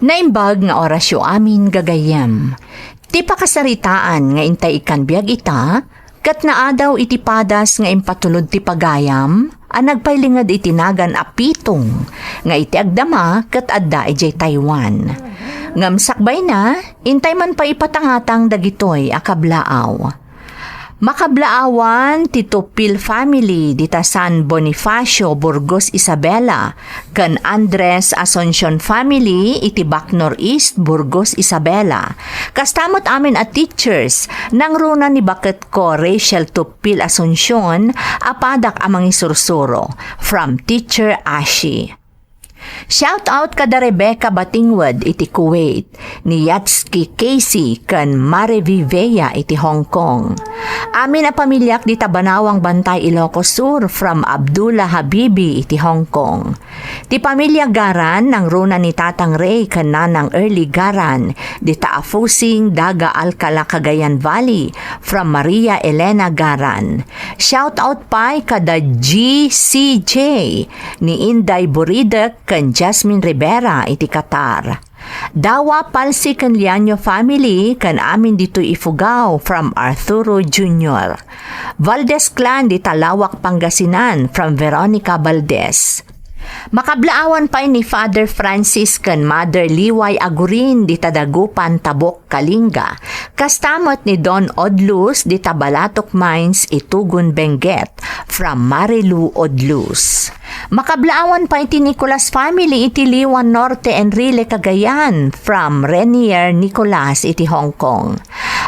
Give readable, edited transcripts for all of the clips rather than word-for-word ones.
Naimbag nga orasyo amin gagayem. Ti pakasaritaan nga intay ikan biag ita, kat naadaw iti padas nga impatulod ti pagayam, nagpailingad itinagan apitong, nga iti agdama kat adda ijay Taiwan. Ngamsakbay na, intay man pa ipatangatang dagitoy akablaaw. Makablaawan ti Tupil family dita San Bonifacio, Burgos, Isabela, kan Andres Asuncion family iti Bacnor East, Burgos, Isabela. Kastamot amin at teachers, nang runa ni baket ko Rachel Tupil Asuncion, apadak amang isursuro, from Teacher Ashi. Shout out kada Rebecca Batingwad iti Kuwait, ni Yatsky Casey kan Marivi Vea iti Hong Kong. Amin na pamilyak di Tabanawang Bantay, Ilocos Sur, from Abdullah Habibi iti Hong Kong. Ti pamilya Garan ng runa ni Tatang Ray kan Nanang Early Garan di Taafusing, Daga, Alcala, Cagayan Valley, from Maria Elena Garan. Shout out pa kada GCJ ni Inday Buridek kan Jasmine Rivera iti Qatar. Dawa Palsi kan Lianyo family kan amin dito Ifugao, from Arturo Jr. Valdez clan di Talawak, Pangasinan, from Veronica Valdez. Makablaawan pa ni Father Francis kan Mother Liway Agurin di Tadagupan, Tabok, Kalinga. Kastamot ni Don Odlus di Tabalatok Mines, Itugun, Benguet, from Marilu Odlus. Makablaawan pa iti Nicolas family iti Liwan Norte, Enrile, Cagayan, from Renier Nicolas iti Hong Kong.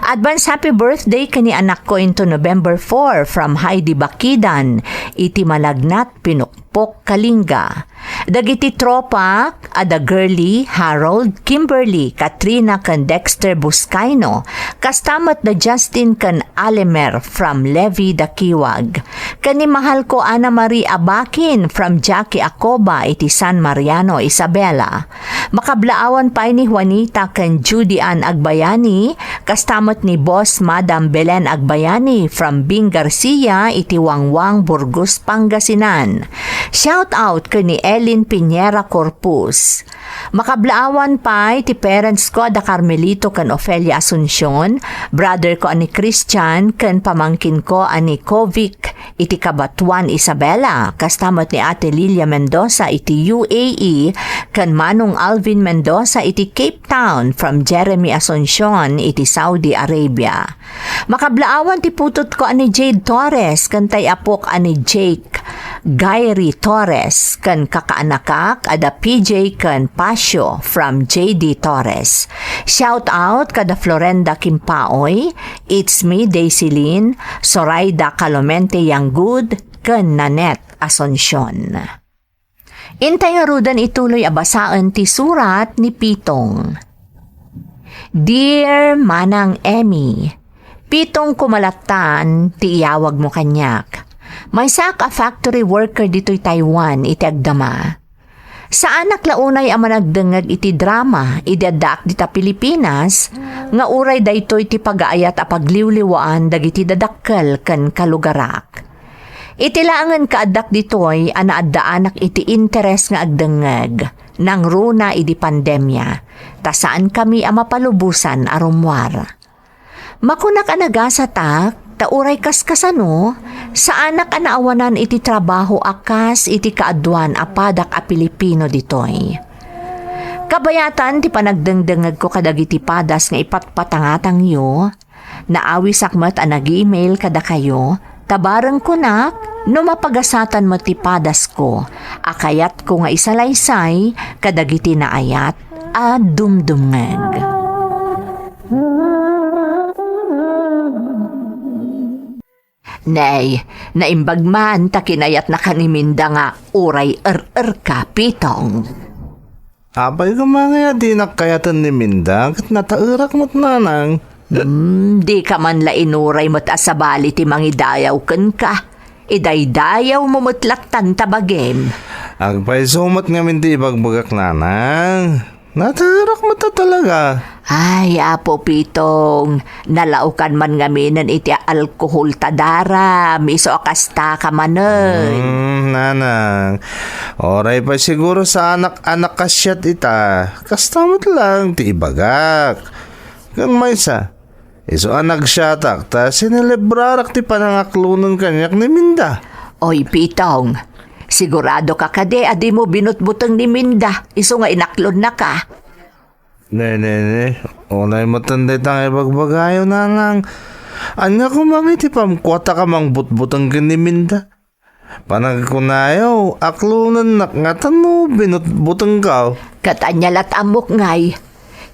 Advance happy birthday kani anak ko into November 4, from Heidi Bakidan iti Malagnat, Pinukpok, Kalinga. Dagiti tropa ada Girly, Harold, Kimberly, Katrina kan Dexter Buscaino, kastamot na Justin kan Alimer, from Levi Dakiwag. Kani mahal ko Ana Marie Abakin, from Jackie Acoba iti San Mariano, Isabela. Makablaawan pa ni Juanita kan Judy Ann Agbayani, kastamot ni Boss Madam Belen Agbayani, from Bing Garcia iti Wangwang, Burgos, Pangasinan. Shout out kani Ellen Piñera Corpus. Makablaawan pa iti parents ko da Carmelito kan Ofelia Asuncion, brother ko ani Christian kan pamangkin ko ani Kovic iti Kabatuan, Isabela, kastamot ni Ate Lilia Mendoza iti UAE kan Manong Alvin Mendoza iti Cape Town, from Jeremy Asuncion iti Saudi Arabia. Makablaawan ti putot ko ani Jade Torres kan tayapok ani Jake Gayri Torres kan kakaanakak ada PJ kan Pasio, from JD Torres. Shout out kada Florenda Kimpaoy, It's Me Daisy Lynn, Soraida Calomente Yanggud kan Nanette Asuncion. Intay nga rudan ituloy abasaan ti surat ni Pitong. Dear Manang Emmy, Pitong kumalatan ti iyawag mo kanyak. May sak a factory worker dito'y Taiwan iti agdama. Sa anak launay ang managdengag iti drama idadak dita Pilipinas, nga uray daytoy ti pagaayat a pagliwliwaan dagiti dadakkel ken kalugarak. Itilaangan kaadak ditoy anaadda-anak iti interes nga agdengeg nang runa iti pandemya, ta saan kami a mapalubusan a rumwar. Makunak anagasa ta uray kaskasano, sa anak anaawanan iti trabaho akas iti kaadwan apadak a Pilipino ditoy. Kabayatan ti panagdengdengeg ko kadagiti padas nga ipatpatangatang yo, naawi sakmet a nag-email kada kayo, tabareng kunak no mapagasatan mo ti padas ko, akayat ko nga isalaysay kadagiti naayat a dumdumeg. Nay, naimbag man ta kinayat na kaniminda nga uray ka, Pitong. Abay ka mga di nakayatan ni Minda, kat nataurak mo't nanang. Di ka man la inuray mo't asabali ti mangidayaw ken ka. Idaydayaw mo mo't laktan tabagem. Agpay sumot nga min di ibagbagak nanang. Nataurak mo ta talaga. Ay, apo pitong, nalaukan man ngaminan iti alkohol tadara, miso akasta ka manay. Nanang, oray pa siguro sa anak-anak kasyat ita. Kastamot lang, ti ibagak. Kan may sa, iso anak syatak, ta sinelebrarak ti panangaklunan kanyak ni Minda. Oy, pitong, sigurado ka kade, adi mo binutbutang ni Minda, iso nga inaklon na ka. Ne. Unay matanday tang ibagbagayo nanang. Anya ko mangiti pamkwata ka mang butbutang kiniminda. Panagkunayaw, aklunan nakngatan mo, binutbutang ka. Katanya lat amok ngay.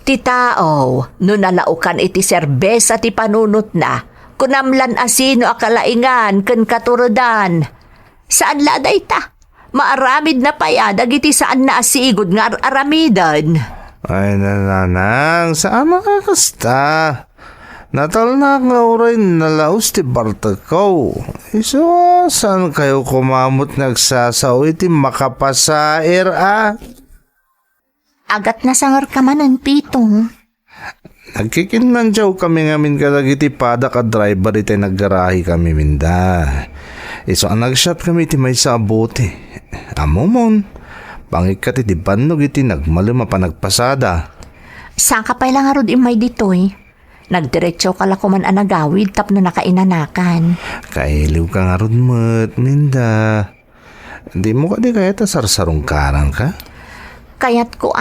Ti tao, no nalaukan iti serbesa ti panunot na, kunamlan asino akalaingan ken katurodan. Saan laday ta? Maaramid na payadag iti saan na asigod nga aramidan. Ay nanang, saan makakasta? Natal na nga oray nalaos ti barta ko. Iso, saan kayo kumamot nagsasaw iti makapasair Agat na sangar ka manan, pitong. Nagkikinlandyaw kami ngamin kalag iti pada ka driver iti naggarahi kami minda. Iso ang nagshot kami iti may sabuti. Amomon. Pangikat iti bannog iti nagmaluma pa nagpasada. Saan ka pa ilang arod imay ditoy? Nagdiretso ka lako man anagawid tapno nakainanakan. Kailiw ka nga ron mo't, Minda. Di mo ka di kaya ta sarsarong karang ka? Kayat ko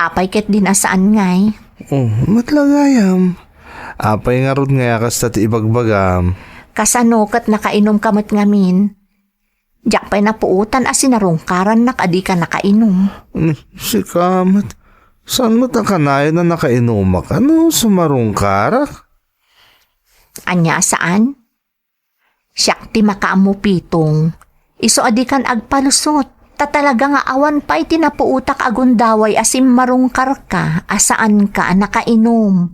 apay ket din asaan ngay. Oh, matlagayam. Apay nga ron nga kas tati ibagbagam. Kasano kat nakainom kamot ngamin. Diyak pa'y napuutan sinarungkaran adi ka nakainom. Si Kamat, saan mo ta kanayon na nakainumak? Ano, sumarong karak? Anya saan? Siyak ti makaamo pitong. Iso adi kan agpalusot. Ta talaga nga awan pa'y tinapuutak agundaway asim marungkar ka asaan ka nakainom.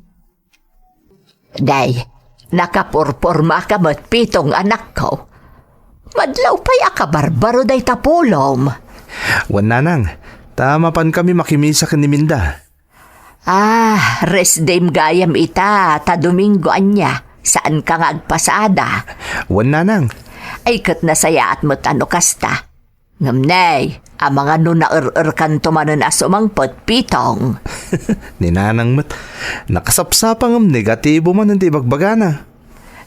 Day, nakapurporma ka mo't pitong anak ko. Madlaw pa'y akabarbaro day tapolom. Wan nanang, tama pan kami makimisa ka ni Minda. Rest dame gayam ita, ta Domingo anya. Saan ka nga agpasada? Wan nanang. Ay kat nasaya at mo't ano kasta. Ngamnay, ang mga nuna kan tumanon asumangpot pitong. Ni nanang mat, nakasapsapang ang negatibo man hindi bagbagana.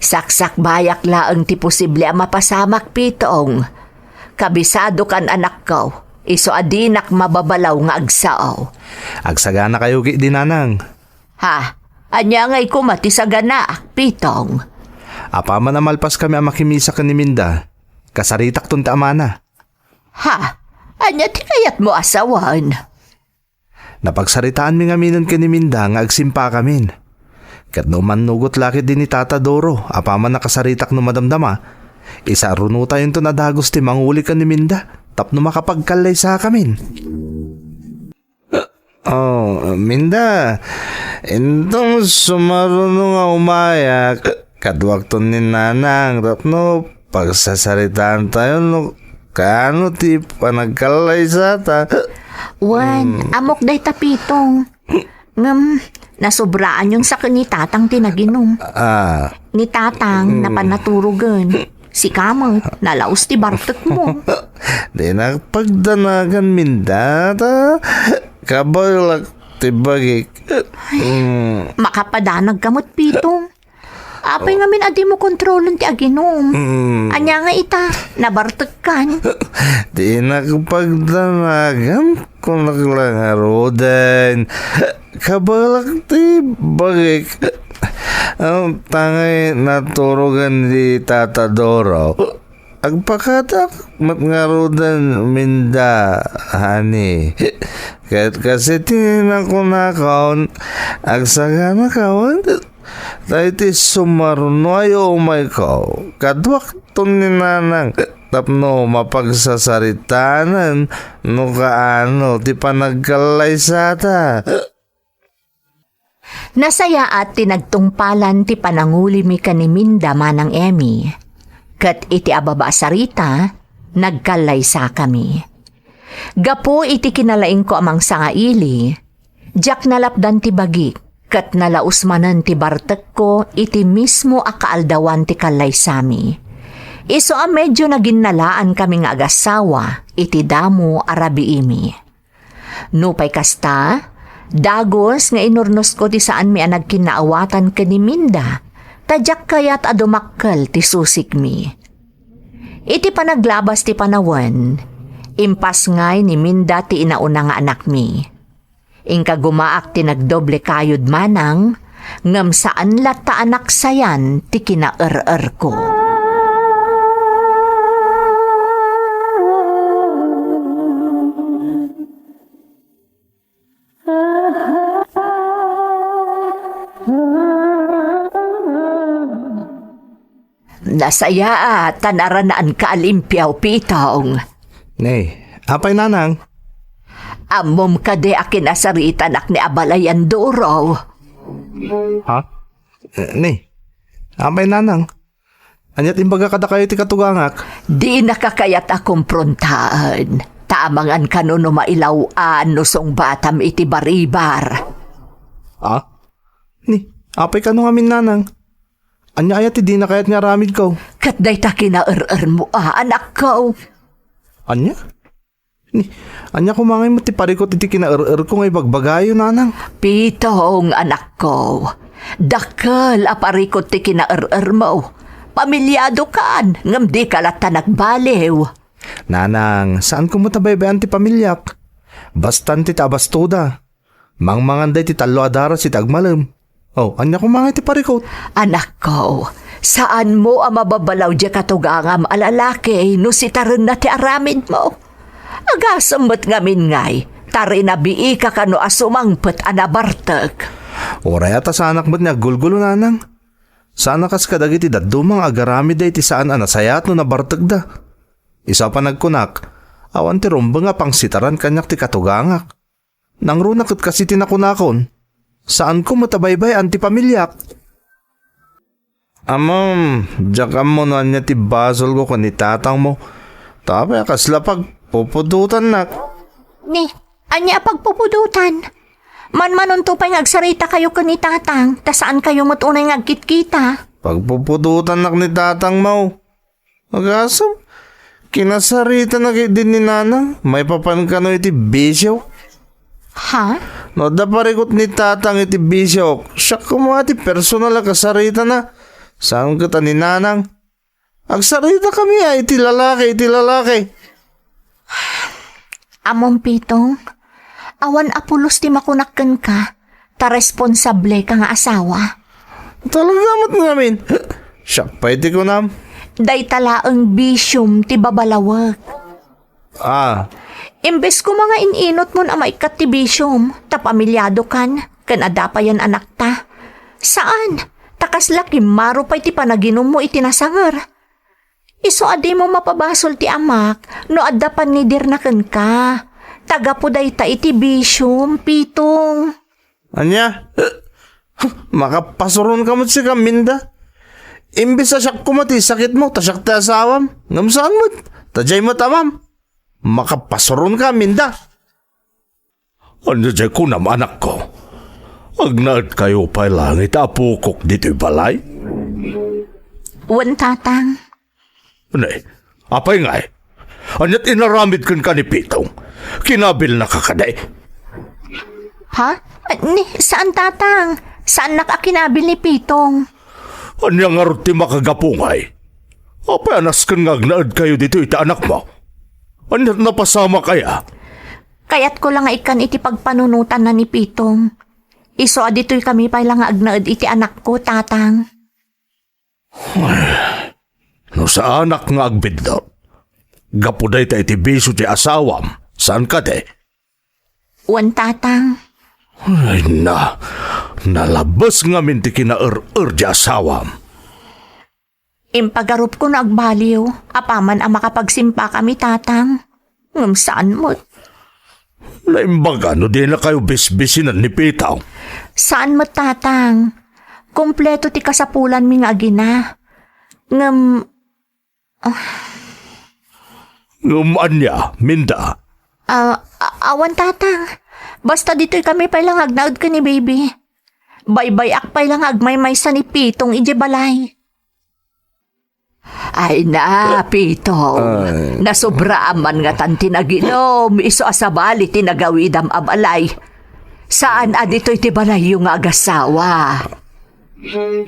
Saksak bayak laang ti posible ang mapasamak pitong. Kabisado kan anak ko, iso adinak mababalaw nga agsao. Agsagana kayo di nanang. Ha, anya ngay kumati sa gana, pitong. Apa man amalpas kami ang makimisa ka ni Minda. Kasaritak ton ta amana. Ha, anya ti kayat mo asawan. Napagsaritaan mi nga minon ka ni Minda nga agsimpa kamin. Kat numan nugot lakit din ni Tata Doro, apaman nakasaritak no madamdama. Isa runuta yun to na dagos ti manguli ka ni Minda, tapno makapagkalay sa kamin. Oh, Minda, intong sumaruno nga umayak, kadwag to ni nanang, tapno pagsasaritaan tayo no, kaano ti panagkalay sa ta. Wan, amok day tapitong. Nasubraan yung sa ni tatang tinaginom. Ni tatang napanaturugan. Si Kamot, nalaos ti bartek mo. Di nagpagdanagan Minda, ta. Kabalak ti bagik. Makapadanag kamot pitong. Apay nga min adi mo kontrolon ti aginom. Anya nga ita, nabartek kan. Di nagpagdanagan kung naglangarodan. Kabalak ti bagik. Ang tangay naturugan di Tata Doro. Agpakatak matngarodan Minda, hani. Kahit kasi tininan ko na kaon, agsagana kaon. Tayo ti sumaruno ayo umay ko. Kadwak to ni nanang. Tapno mapagsasaritanan no kaano ti panagkalay sa ta. Nasaya at tinagtungpalan ti pananguli mi kaniminda manang Emmy. Kat iti ababa sarita, nagkalay sa kami. Gapo iti kinalaing ko amang sangaili, jak nalapdan ti bagik, Kat nalaos manan ti bartek ko, iti mismo akaaldawan ti kalaysami. Iso a medyo naginnalaan kami nga agasawa, iti damo arabiimi. Nupay kasta, dagos nga inurnos ko ti saan mi anag kinaawatan ka ni Minda, tadyak kayat adumakkel ti susik mi. Iti panaglabas ti panawan, impas ngay ni Minda ti inauna nga anak mi. Ingka gumaak ti nagdoble kayod manang, ngam saan lata anak sayan ti kinaer-er ko. Nasaya tanaranaan ka alimpyaw pitong. Nay, apay nanang? Amom ka de akin asarita nak ni abalayan duraw. Ha? Nay, apay nanang? Anyat imbaga kada kayo ti katugangak? Di nakakayat akumprontaan. Tamangan ka no mailawaan nusong batam iti baribar. Ha? Ni, apay ka no amin nanang? Anya ayat di na kayat nga ramid ko. Kat day ta kinaer-er mo anak ko. Anya? Ni, anya kumangay mo ti parikot iti kinaer-er ko ngay bagbagayo nanang. Pitong anak ko. Dakal aparikot ti kinaer-er mo. Pamilyado kan, ngam di ka lata nagbaliw. Nanang, saan ko mo tabaybayan ti pamilyak? Bastan ti tabastoda. Mangmanganday ti talo adara si tagmalam. Oh, anya kumangay ti parikot. Anak ko, saan mo ang mababalaw di katugangam alalaki no si tarin na ti aramid mo? Agasamot ngamin ngay, tarin na bii ka kano asumangpet anabartag. Oray ata sa anak mo't niya gulgulo nanang. Sana kas kadag iti dadumang agaramid day ti saan anasayat no nabartag da. Isa pa nagkunak, awan ti rumba nga pang sitaran kanyak ti katugangak. Nang runakot kasi tinakunakon. Saan ko matabaybay anti pamilyak? Amam, diyak mo na niya ti basol ko ni tatang mo. Tapay kaslapag pupudutan nak. Ni, anya pagpupudutan? Man-manon to pa'y ngagsarita kayo ka ni tatang, ta saan kayo matunay ngagkit-kita? Pagpupudutan nak ni tatang mo. Agasam, kinasarita na din ni nanang. May papan ka no iti bisyo. Ha? No, da parikot ni tatang iti bisyo. Siya kumati personal kasarita na. Saan ka ni nanang? Agsarita kami ay iti lalaki. Among pitong, awan apulos ti makunakkan ka, ta responsable ka nga asawa. Talaga mat ngamin. Siya pa iti ko nam. Day talaang bisyum ti babalawag. Imbes ko mga ininot mo na maikat ti bisyum, ta pamilyado kan adapayan anak ta. Saan? Takas laki maro pa iti panaginom mo itinasangar. Iso adi mo mapabasol ti amak, no adapan ni dirnaken ka. Taga po day ta iti bisyum, pitong. Anya? Makapasuron ka mo si Kaminda. Imbis sa siyak kumati sakit mo, tasyak ti asawam. Ngamsaan mo? Tajay mo tamam. Makapasuron ka, Minda. Ano dyan ko naman anak ko? Agnaad kayo pa langit apukok dito'y balay? Wan tatang. Nay, apay nga eh. Anyat inaramid kan ka ni Pitong. Kinabil na kakaday. Ha? Ni, saan tatang? Saan nakakinabil ni Pitong? Anya nga ruti makagapungay. Apay anas kan nga agnaad kayo dito ita anak mo. Anyat napasama kaya? Kaya't ko lang nga ikan iti pagpanunutan na ni Pitong. Iso adito'y kami pa lang nga agnaad iti anak ko, tatang. No sa anak nga agbidot. Gapuday ta iti biso ti asawam. Saan ka de? Wan tatang. Ay na, nalabas nga min ti kinaer-er di asawam. Impagarup ko na agbaliw. Apaman ang makapagsimpa kami, tatang. Ngam saan mo? Naimbaga no di na kayo bisbisinan ni Pitaw. Saan mo, tatang? Kompleto ti kasapulan mi nga agina. Ngam... Ngumaan niya, Minda. Awan tatang. Basta dito'y kami palang agnaud ka ni baby. Baybay akpay lang agmay-may sa ni Pitong ije balay. Ay na, Pitong. Nasobraaman nga tan tinaginom, iso asabali tinagawidam abalay. Saan adito'y tibalay yung agasawa?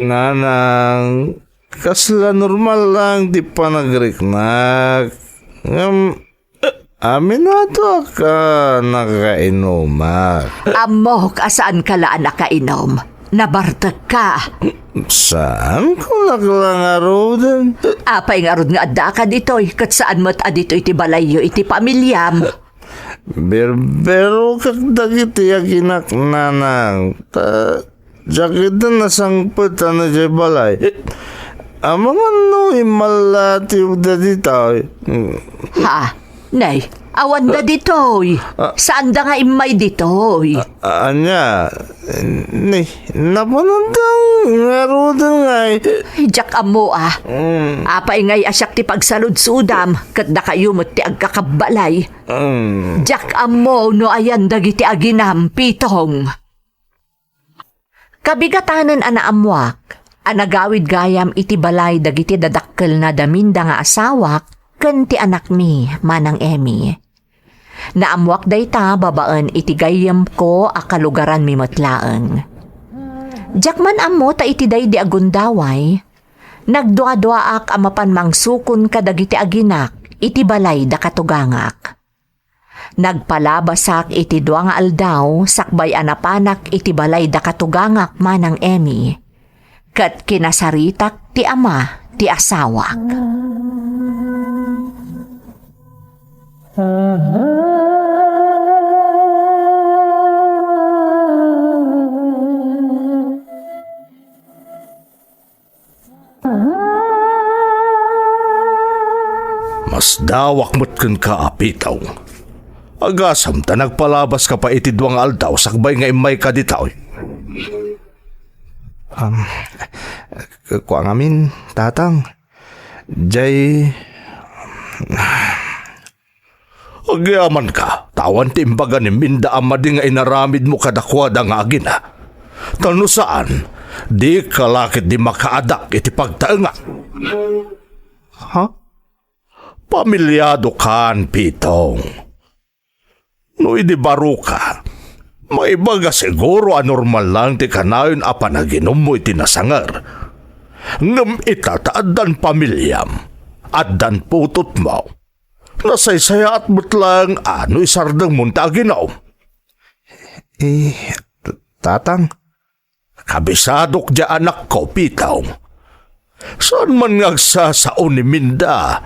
Nanang, kasla normal lang, di pa nagriknak. Amin na to ka nakainumak. Amok, asaan ka laan nakainom? Nabartag ka. Saan ko lang arudan? Apay nga rod nga adda ka dito'y, kat saan mo't adito'y tibalayo iti pamilyam. Berbero kak dagiti yaginak nanang. Jakit na nasangput na jay balay. Amang ano imalati da dito. Ha? Nay, awan da dito'y. Saan da nga imay dito'y? Anya, napanandang ngarudan ngay. Jak amo Apay ngay asyak ti pagsalud-sudam, kat da kayo mo't ti agkakabalay. Jak amo no ayan dagiti aginam, Pitong. Kabigatanan ana amwak, anagawid gayam iti balay dagiti dadakkel na daminda nga asawak, ken ti anak mi, manang Emmy. Naamwak dayta babaan iti gayam ko akalugaran mi matlaeng. Jakman ammo ta iti day di agundaway, nagdua-duaak amapan mangsukon kadagiti aginak iti balay da katugangak. Nagpalabasak iti dua nga aldaw sakbay anapanak iti balay da katugangak manang Emmy. Kat kinasaritak ti ama ti asawak. Mas dawak mo't kun ka, Pitaw. Agasam ta nagpalabas ka pa iti duwang aldaw sakbay nga imay ka ditaw. Kuang amin, tatang. Jay... Agyaman ka, tawan timbaga ni Minda amadi nga inaramid mo kadakwada nga agina. Tano saan, di kalakit di makaadak iti pagtaenga. Ha? Pamilyado kan, Pitong. No idi baro ka, maibaga siguro anormal lang ti kanayon apa naginom mo iti nasangar. Ngam itataadan pamilyam, addan putot mo. Nasaysaya at butlang ano isardang munta ginaw. Tatang? Kabisadok di anak ko, Pitaw. Saan man ngagsasaon ni Minda,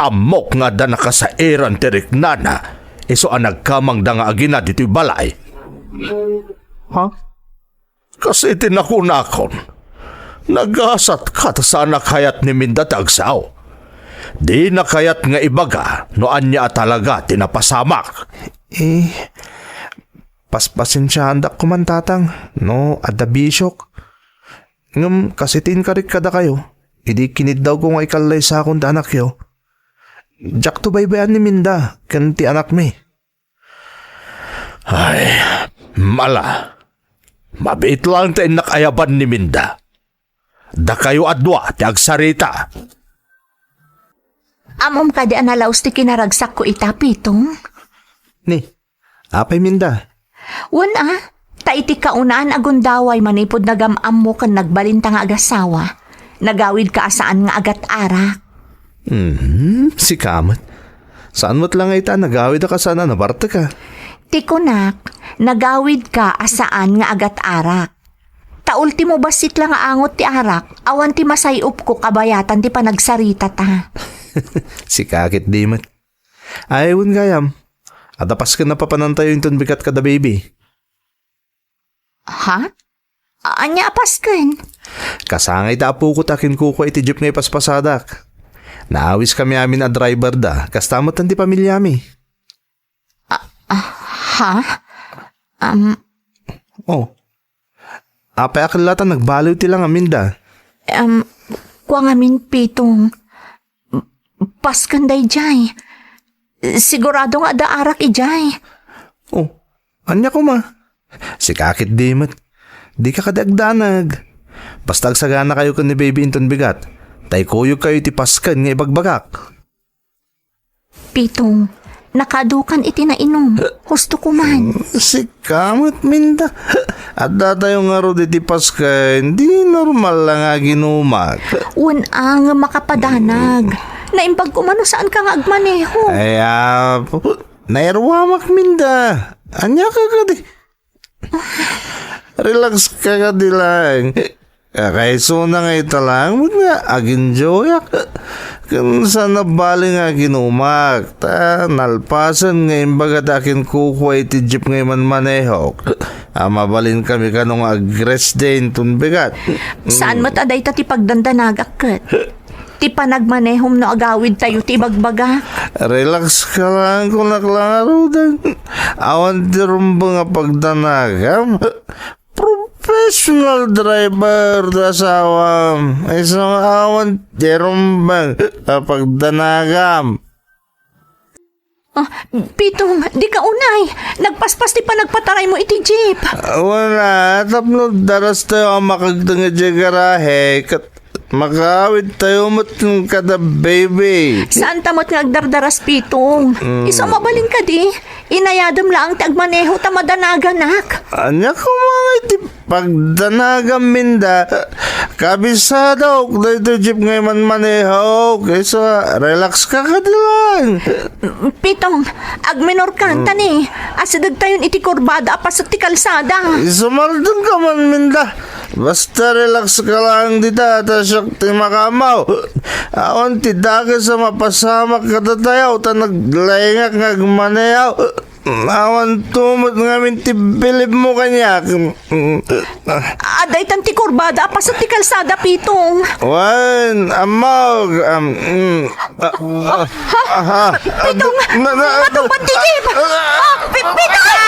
amok nga da nakasairan tirik nana, iso ang nagkamang da nga agina dito'y balay. Ha? Kasi tinakunakon, nagasat ka ta sa anak hayat ni Minda tagsaw. Di na kayat nga ibaga, noan niya talaga tinapasamak. Paspasensyahan da kuman tatang, no, adda bisyok. Ngam, kasitin karik kada kayo, idi kinid daw ko nga ikalay sa akong da anak yo. Jak to baybayan ni Minda, kan ti anak mi. Ay, mala. Mabait lang tayo nakayaban ni Minda. Da kayo adwa, ti agsarita. Amom ka di analaos ti kinaragsak ko ita, Pitong. Ni, apay Minda. Wana, ta iti kaunaan agundaway manipod nagamam mo kan nagbalinta nga agasawa. Nagawid ka asaan nga agat arak. Si Kamat. Saan mo't lang ita nagawid ka sana nabarte ka? Tikunak, nagawid ka asaan nga agat arak. Ta ultimo basit lang nga angot ti arak, awan ti masayop ko kabayatan ti panagsarita ta. Si Kakit Dimat. Ayun gayam. Adapas ka na papanantayo yung tunbikat ka da baby. Ha? Anya apasken? Kasangay da po ko takin kuko iti jeep ngay paspasadak. Naawis kami amin a driver da. Kastamot ang di pamilyami. Ha? Oh. Apay akilatan nagbaliw ti lang amin da. Kuang amin, Pitong. Paskanday jay. Sigurado nga da arak ijay. Oh. Anya ko ma. Si Kakit Dimat. di ka kadagdanag. Basta agsagana kayo kan ni baby inton bigat. Tay kuyog kayo ti paskan nga ibagbagak. Pitong, nakadukan iti na inom. Husto ko man. Si kamot minda. At datayo nga ro di paskan, di normal lang nga ginumak. Wan ang makapadanag. Naimbag ko mano saan ka nga agmaneho. Ay, nairwamak minda. Anya ka di. Relax ka di lang. Kayso na nga ita lang, aginjoyak. Kung saan nabali nga ginumak, nalpasan nga imbagat akin kukuha iti jeep ngay man manehok. Mabalin kami kanong agres din tunbigat. Saan mataday ta ti pagdandanagak ket? Ti panagmanehom no agawid tayo ti bagbaga. Relax ka lang kung naklaro din. Awan ti rumbo nga pagdanagam. Professional driver da sawam. Isang awan ti rumbo pagdanagam. Pitong, di ka unay. Nagpaspas ti panagpataray mo iti jeep. Wala, tapno daras tayo ang makagdanga di garahe. Makawid tayo mo't kada baby. Saan tamot nga agdardaras, Pitong? Iso mabalin ka di. Inayadom lang ti agmaneho ta madanaganak. Anya ko mga iti pagdanagam minda. Kabisada ok dito jeep ngay man maneho. Kaysa relax ka lang. Pitong, agmenor kanta ni. Asidag tayon iti kurbada apas ti kalsada. Isumaldun ka man minda. Basta relax ka lang dita. Tasyak ti makamaw. Awan ti daga sa mapasamak katatayaw. Ta naglayngak ngagmaneyaw. Awan tumot ngamin ti bilib mo kanya. Aday tan ti kurbada apas ti kalsada, Pitong. Wan, amog. Pitong, matupad ti jeep. Pitong!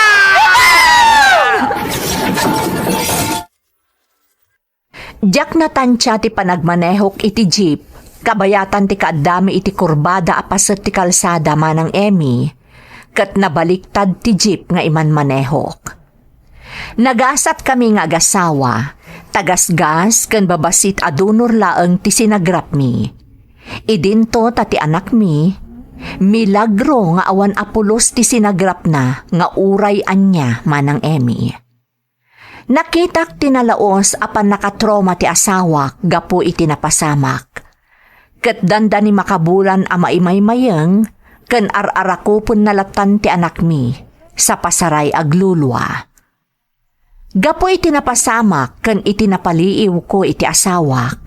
Jack na tansya ti panagmanehok iti jeep, kabayatan ti kaadami iti kurbada apas ti kalsada manang Emmy, kat nabaliktad ti jeep nga iman manehok. Nagasat kami nga agasawa, tagasgas ken babasit adunor laeng ti sinagrap mi. Idinto tati anak mi, milagro nga awan apulos ti sinagrap na nga uray anya manang Emmy. Nakitak tinalaos apan nakatroma ti asawak gapo iti napasamak. Ket danda ni makabulan a maimay-mayeng ken ar-arakupon nalatan ti anak mi sa pasaray aglulwa. Gapo iti napasamak ken iti napaliiw ko iti asawak.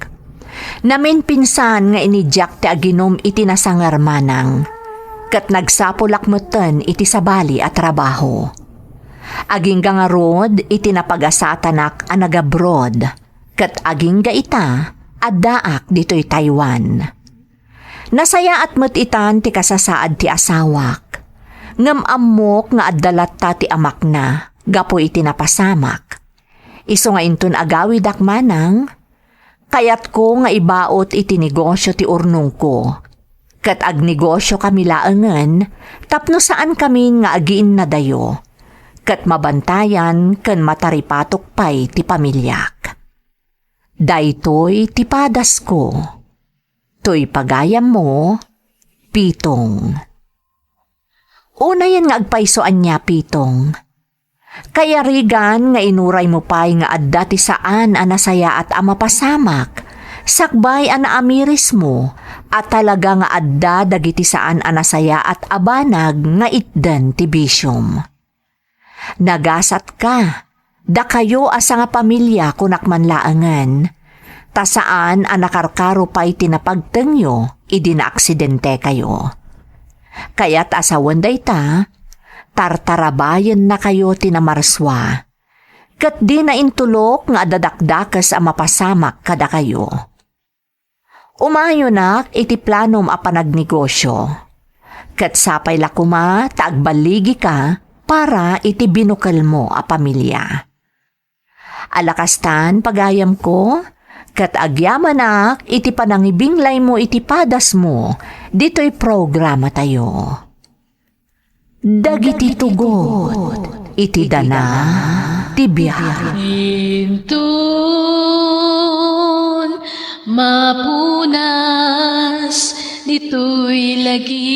Namin pinsan nga inijak ti aginom iti nasangar manang ket nagsapolak meten iti sabali at trabaho. Aging gangarod iti napagasatanak a nagabrod, ket aging gaita addaak dito'y Taiwan. Nasaya at matitan ti kasasaad ti asawak. Ngem ammok nga addalat ta ti amak na, gapo iti napasamak. Iso nga inton agawid ak manang, kayat ko nga ibaot iti negosyo ti urnong ko. Ket agnegosyo kami laengen, tapno saan kami nga agiin na dayo. Ket mabantayan ken mataripatok pay ti pamilyak. Daytoy ti padas ko. Toy pagayam mo, Pitong. Una yan nga agpaysoan niya, Pitong. Kaya rigan nga inuray mo pay nga adda ti saan anasaya at amapasamak, sakbay ana amiris mo, at talaga nga adda dagiti saan anasaya at abanag nga itden ti bisyom. Nagasat ka, da kayo asa nga pamilya kunak man laangan, ta saan anakarkaro pa'y tinapagtengyo, idina aksidente kayo. Kaya't asawan day ta, tartarabayan na kayo tinamarswa, kat di na intulok nga dadakdakas a mapasamak kada kayo. Umayo nak iti planom a panagnegosyo, kat sapay lakuma taagbaligi ka, para iti binukal mo a pamilya. Alakastan pagayam ko, kat agyamanak iti panangibinglay mo iti padas mo, dito'y programa tayo. Dagiti tugot, iti dana, tibya. Intun mapunas dito'y lagi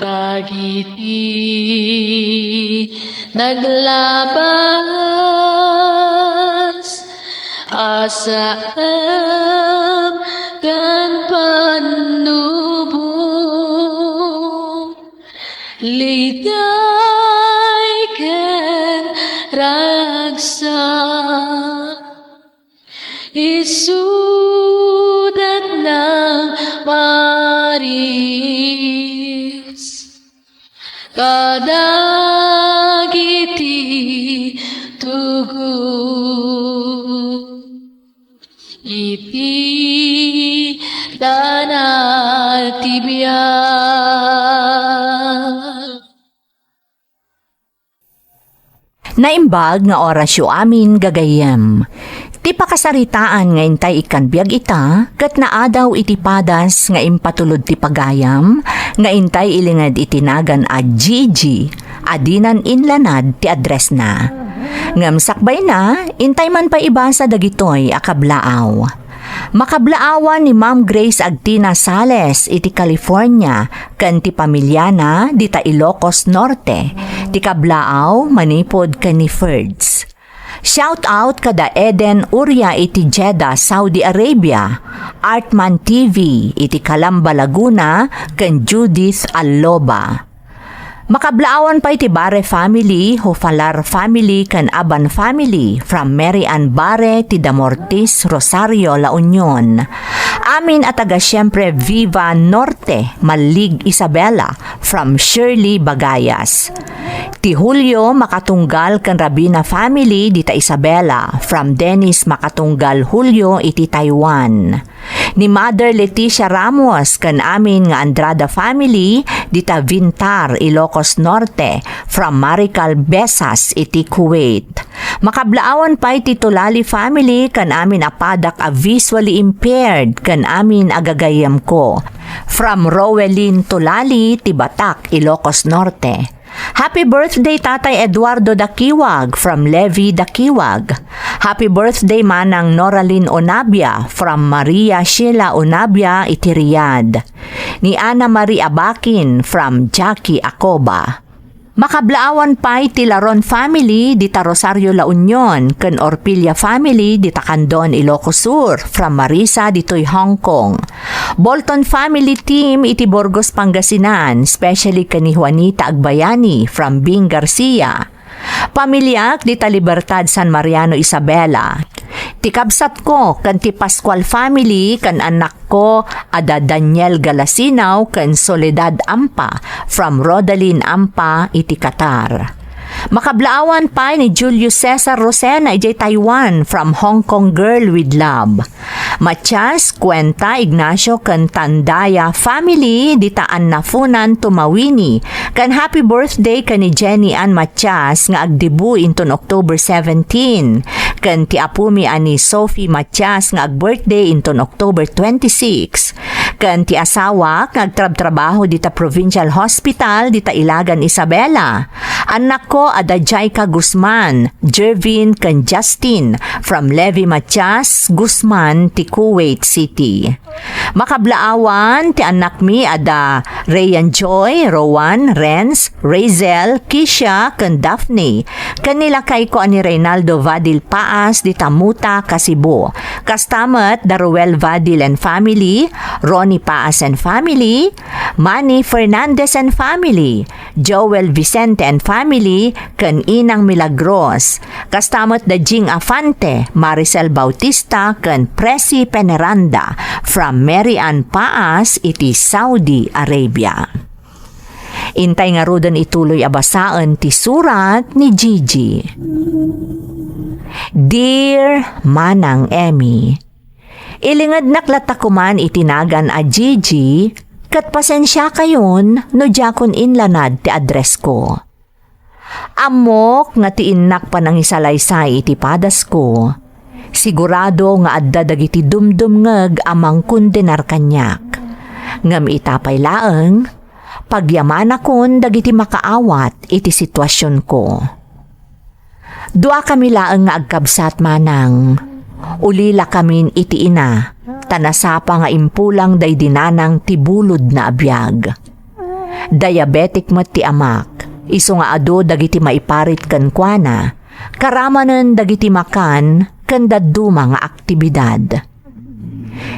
Tagiti naglabas Asaam kan panubong Liday ken ragsa Isudat ng Maris Kadagiti tugu Iti danal tibiyag Naimbag nga orasyo amin gagayem. Ti pakasaritaan nga intay ikan biag ita, kat naadaw iti padas nga impatulod ti pagayam, nga intay ilingad itinagan a Gigi, adinan inlanad ti address na. Ngam sakbay na, intay man pa ibasa dagitoy akablaaw. Makablaawan ni Ma'am Grace Agtina Sales iti California kan ti pamilyana dita Ilocos Norte, ti kablaaw manipod kan ni Ferds. Shout out kada Eden Uria iti Jeddah, Saudi Arabia, Artman TV iti Calamba, Laguna, kan Judith Alloba. Makablaawan pa iti Bare family, Hofalar family, kan Aban family, from Mary Ann Bare, ti Damortis, Rosario, La Union. Amin at taga siyempre Viva Norte, Malig Isabela, from Shirley Bagayas. Ti Julio Makatunggal kan Rabina family, dita Isabela, from Dennis Makatunggal Julio, iti Taiwan. Ni Mother Leticia Ramos kan amin nga Andrada family dita Vintar, Ilocos Norte, from Marical Besas iti Kuwait. Makablaawan pa iti Tulali family kan amin apadak a visually impaired kan amin agagayam ko, from Rowelyn Tulali ti Batak, Ilocos Norte. Happy birthday Tatay Eduardo Dakiwag from Levi Dakiwag. Happy birthday Manang Noraline Onabia from Maria Sheila Onabia iti Riyadh. Ni Ana Marie Abakin from Jackie Acoba. Makablaawan pa iti Laron family dita Rosario La Union, ken Orpilla family dita Candon, Ilocos Sur, from Marisa ditoy Hong Kong. Bolton family team iti Burgos, Pangasinan, especially ken ni Juanita Agbayani from Bing Garcia. Pamilyak dita Libertad San Mariano, Isabela. Tikabsat ko kan ti Pascual family kan anak ko ada Daniel Galasinaw kan Soledad Ampa from Rodalyn Ampa iti Qatar. Makablaawan pa ni Julius Cesar Rosena iti Taiwan from Hong Kong Girl with Love. Matias Cuenta Ignacio kan Tandaya family dita Annafunan Tumawini. Kan happy birthday kan ni Jenny Ann Matias nga agdebu inton October 17. Kan ti apumi ani Sophie Matias nga ag-birthday inton October 26. Kan ti asawa nga agtrab-trabaho dita Provincial Hospital dita Ilagan, Isabela. Anak ko ada Jaika Guzman, Jervin kan Justin from Levi Matias Guzman ti Kuwait City. Makablaawan ti anak mi ada Rayan Joy, Rowan, Renz, Razel, Kisha kan Daphne. Kanila kay ko ani Reynaldo Vadil Paas di Tamuta, Kasibo. Kastamat Daruel Vadil and family, Ronnie Paas and family, Manny Fernandez and family, Joel Vicente and family, kan Inang Milagros. Kastamat da Jing Afante, Maricel Bautista, kan Presi Peneranda from Mary Ann Paas iti Saudi Arabia. Intay nga rudan ituloy abasaan ti surat ni Gigi. Dear Manang Emmy, ilingad naklatakuman itinagan a Gigi, kat pasensya kayon no jakon inlanad ti address ko. Amok nga ti innak pa nang isalaysay iti padas ko, sigurado nga adda dagiti dumdumngeg amang kundenar kanyak. Ngam itapay laeng, pagyaman akon dagiti makaawat iti sitwasyon ko. Dua kami laeng nga agkabsat manang. Ulila kamin iti ina, tanasapa nga impulang day dinanang tibulod na abiyag. Diabetic met ti amak, iso nga ado dagiti maiparit kan kuana, karamanen dagiti makan ken dadduma nga aktibidad.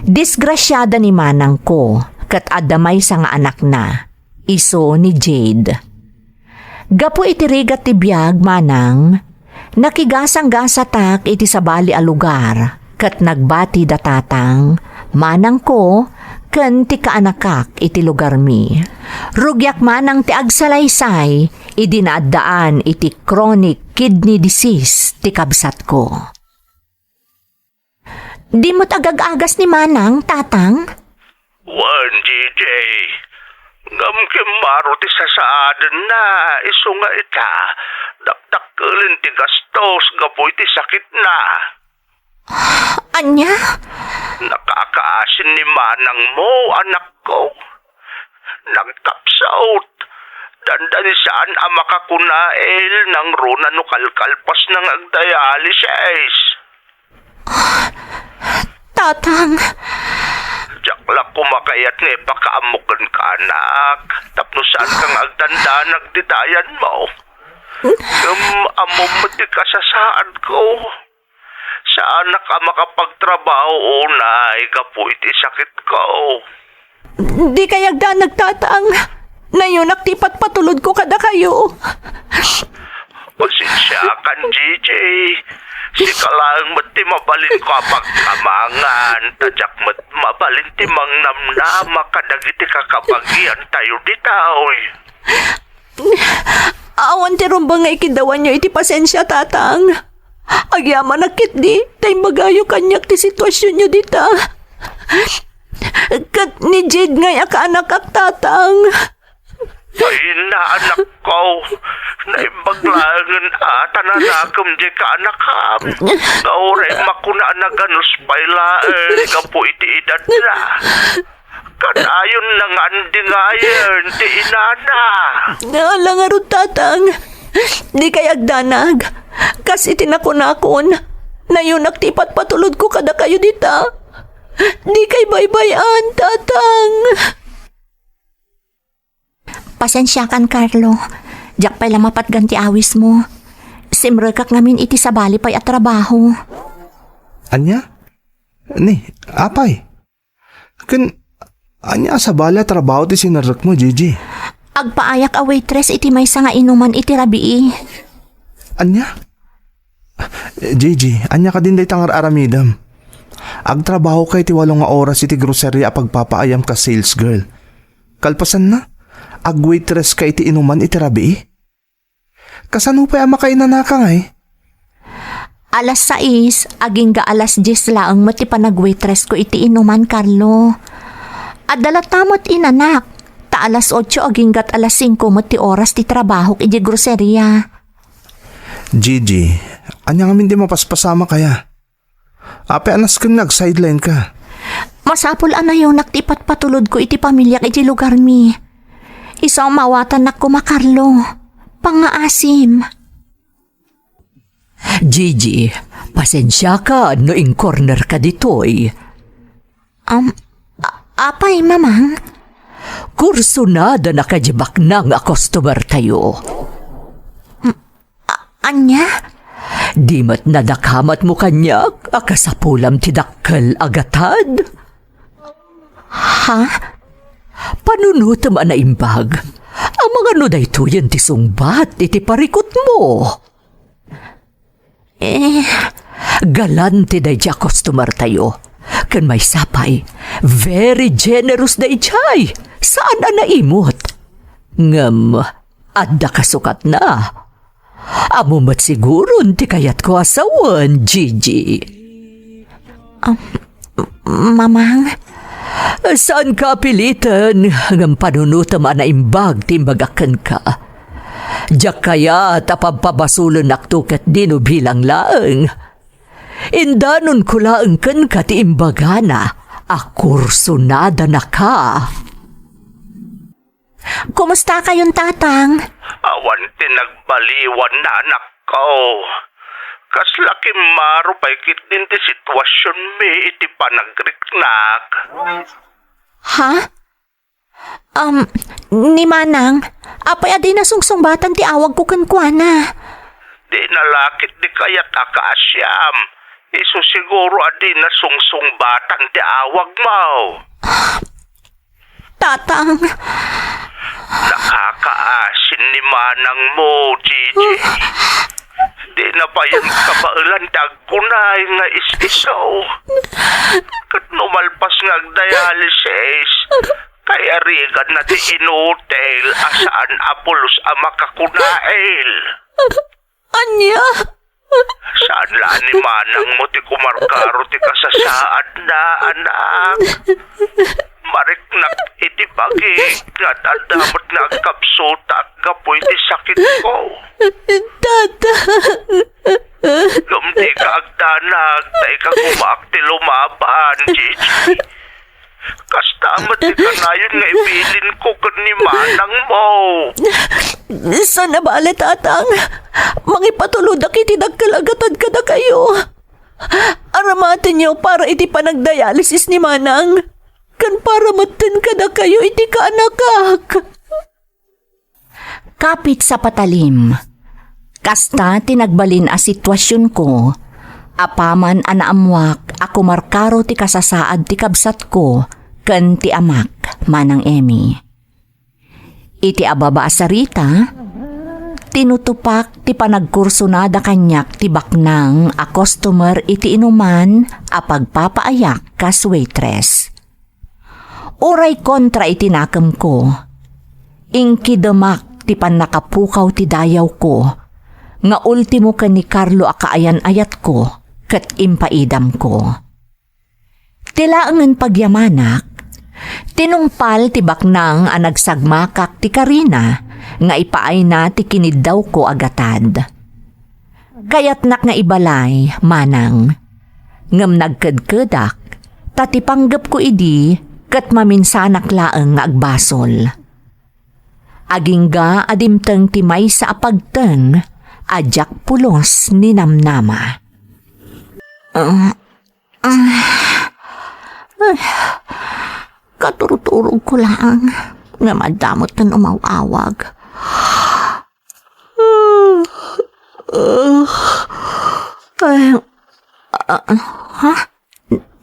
Disgrasyada ni manang ko, ket addamay sa nga anak na, iso ni Jade. Gapo iti rigat ti biyag manang, nakigasang-gasa tak iti sabali a lugar, ket nagbati datatang, manang ko, ken ti kaanakak iti lugar mi. Rugyak manang ti agsalaysay, idinaaddaan iti chronic kidney disease ti kabsat ko. Di mo't agag-agas ni manang, tatang? Wan, JJ. Ngam kimaro ti sasaadan na, iso nga ita. Dakdakelin ti gastos, gapoy ti sakit na. Anya? Nakakaasin ni manang mo, anak ko. Nagkapsaot. Dandani saan ang makakunail ng runa no kalkalpas ng agdialysis. Tatang, Jaklak kumakayat nga ipakaamukan ka, anak. Tapno saan kang agtanda nagditayan mo. Amom mo di kasasaan ko. Saan na ka makapagtrabaho una, ikapo iti sakit ko. di kayagda nagtatang. Nayon aktipat patulod ko kada kayo. Pasensya kan, JJ. Sikalang mati mabalin ko pagkamangan. Tadyak mabalin ti mangnamnama kadagiti kakabagyan tayo ditaoy. Awan ti rumbang nga ikidawan nyo iti pasensya, tatang. Agyaman nakit di, tay magayo kanyak ti sitwasyon nyo dita. Kat ni Jade nga yakaanak ak, tatang. Ay na, anak ko. Naibaglangan tananakam di ka anakam. Nauray makuna na ganus pailaan. Kapo iti edad na. Kanayon na nga ngayon, ti inana. Nalangarod, tatang. Di kayagdanag. Kasi tinakunakon. Nayon aktipat patulod ko kada kayo dita. Di kay baybayan, tatang. Pasensya kan, Carlo. Diyak pa'y lamapat ganti awis mo. Simrekak ngamin iti sabali pa'y at trabaho. Anya? Ni, apay. Anya sa bala trabaho ti sinarek mo, Gigi. Agpaayak a waitress iti may nga inuman iti rabii. Anya? Gigi, anya ka din day tangar aramidam. Agtrabaho kay ti 8 nga oras iti grocery a pagpapaayam ka sales girl. Kalpasan na, agwaitress ka iti inuman iti rabii. Kasano pa ama kay nanaka nga eh? Alas 6, aging ga alas 10 laang mati panagwaitress ko iti inuman, Carlo. Adalat tamot inanak, ta alas 8 aging gat alas 5 mati oras ti trabaho iti groceria. Gigi, anya ngamin di mapaspasama kaya. Ape anas kang nag-sideline ka. Masapul anayo naktipat patulod ko iti pamilya iti lugar mi. Isang mawatan na kumakarlo. Pangaasim. Gigi, pasensya ka no in corner ka ditoy. Apay, mamang? Kurso na da nakajibak na nga customer tayo. Anya? Di mat nadakamat mo kanyak, akasapulam ti dakkel agatad. Ha? Panunutam na imbag. Ang mga nuday tuyan ti sungbat, iti parikot mo. Galante day dya customer tayo. Kan may sapay, very generous day jay. Saan na naimot? Ngam, adda kasukat na. Amumat siguro ti kayat ko asawan, Gigi. Mamang? Saan ka pilitan? Ngam panunutam na imbag timbagakan ka. Diyak kaya tapagpabasulan naktukat dino bilang laeng. Indanon ko laeng kan ka ti imbagana. Akursunada na ka. Kumusta kayong, tatang? Awan tinagbaliwan na, anak ko. Kas laki maro pa'y kitin ti sitwasyon mi iti panagriknak. Ha? Ni Manang, apay adi na sungsungbatan ti awag ko kankwana. Di nalakit di kayat akaasyam. Iso siguro adi na sungsungbatan ti awag mo. Tatang, Nakakaasin ni Manang mo, Gigi. Di na pa yung kabailan dagkunay nga isisaw. Kat numalpas nga dialysis, kaya rigan na ti inutel asaan apulos ang makakunail. anya? Saan la ni Manang mo ti kumarkaro ti kasasaad na, anak? Mariknak iti pagi nga tandamot na kapsuta at kapoy ti sakit ko. Tatang, Lumdi ka agdanag, tay ka gumaak ti lumaban, Gigi. Kastamat ti kanayon nga ibilin ko ni Manang mo. sana bala tatang, mangipatuludak iti nagkalagatan kada kayo. Aramatin niyo para iti panagdialysis ni Manang. Kan para matin kada kayo iti kaanakak. Kapit sa patalim. Kasta tinagbalin a sitwasyon ko. Apaman anaamwak ako markaro ti kasasaad ti kabsat ko ken ti amak Manang Emmy. Iti ababa asarita, tinutupak ti panagkursunada kanyak ti baknang a customer iti inuman a pagpapaayak kas waitress. Uray kontra itinakam ko. Ingkidamak ti panakapukaw ti dayaw ko. Nga ultimo ka ni Carlo akaayan-ayat ko kat impaidam ko. Tilaangan pagyamanak, tinungpal ti baknang a nagsagmakak ti Karina nga ipaay na ti kiniddaw ko agatad. Kayatnak nga ibalay, Manang. Ngam nagkadkadak, tatipanggap ko idi kat maminsanak laeng nga agbasol. Agingga adimteng ti may sa apagteng, ajak pulos ni Namnama. Katurturog ko lang nga madamot na umawawag. Ha?